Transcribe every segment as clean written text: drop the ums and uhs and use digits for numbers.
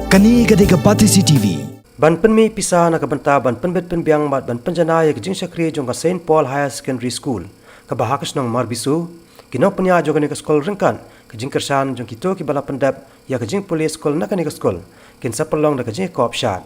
Kani gadega Pati CCTV. Ban penmi pisah nak benta ban penbet penbiang mat ban penjana ya kejing sakri jong ka Saint Paul Higher Secondary School ka bahakas nong marbisu kinau penya jong ka skol ringkan kejing kersan jong kito ki bala pendap ya kejing polis skol nak ka skol kin sapelong da kejing ko opshat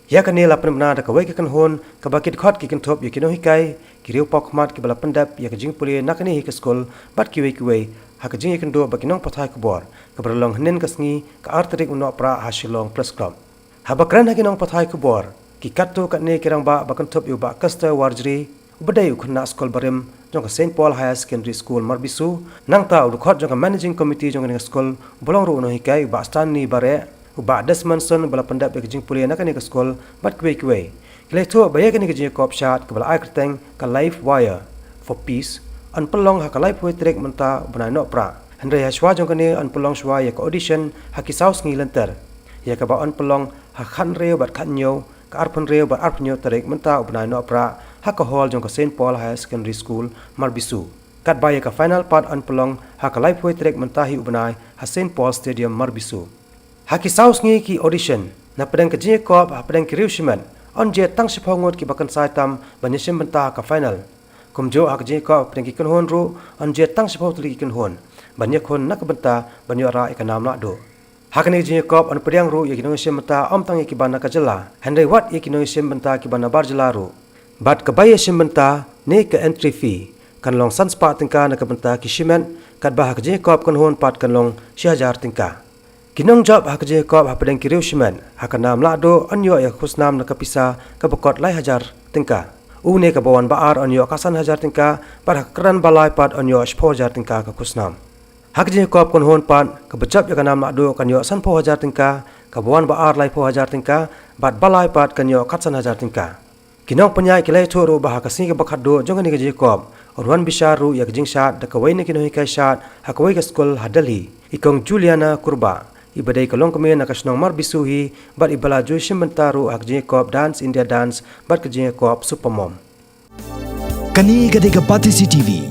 ya kan la penna da ka wai kan hon ka bakit khot ki kan thop ya kino hikai ki riu pok mat ki bala pendap ya kejing polis nak ni ka skol bat ki wai ha kejing kan do bakinong pathai ka bor ka berlong hnen ka sngi ka artrik uno pra hasilong plus club habakran haginong pathai ku bor ki katto katne kirang ba bakan thop yu ba kasta warjri ubadai ukhna skol barim jong Saint Paul Higher Secondary School marbisu nangta ukhot jong managing committee jong ni skol bolong ru no hikai ba stan ni bare uba desmanson bala pendap ke jing pulia nak ni skol bat kwei klai tho ba ye ni jing kop shat ke bala aikreteng ka live wire for peace an pelong ha ka live way trek menta bana no pra handre ha shwa jong ni an pelong shwa ya ka audition ha ki saus ngi lenter ya ka ba an pelong ha khan reu bat khan nyo ka arpon reu bat arpon nyo tarek menta ubnai no pra ha ka hall jong ka Saint Paul Higher Secondary School marbisu kat ba ya ka final part an pelong ha ka live way trek menta hi ubnai ha Saint Paul Stadium marbisu ha ki saus ngi ki audition na pedang ka je kop ha pedang ki reu shiman on je tang siphongot ki bakan sai tam banyesim menta ka final kumjo ha ka je kop pedang ki kan hon ru on je tang siphot li kan hon banyak hon nak benta banyak ra ikanam na do hakane je kop an priang ru yakino sementa om tang ikibana ka jela handai wat yakino sementa kibana barjela ru bat ka bay sementa ne ka entry fee kan long sans pa tingka na ka benta ki shimen kat ba hak je kop kan hon pat kan long 6000 tingka kinong job hak je kop ha pedang ki riu shimen hakanam la do anyo ya khusnam na ka pisa ka bokot lai 1000 tingka une ka bawan baar anyo ka san 1000 tingka par hakran balai pat anyo 4000 tingka ka khusnam hak je kop kon hon pan ka bacap ya kanam na do kan yo san 4000 tingka ka buan ba ar lai 4000 tingka bat balai pat kan yo kat san 1000 tingka kinong panyai kilai thoro ba ka singa bakhat do jong ni je kop orwan bisharu ya jing shat da ka wai ne kino hikai shat ha ka wai ka skol hadali ikong Juliana Kurba ibadai kalong kame na kasnong marbisuhi bat ibala jo shimmentaru hak je kop dance India dance bat ka je kop supermom Kani gadega Pati CCTV.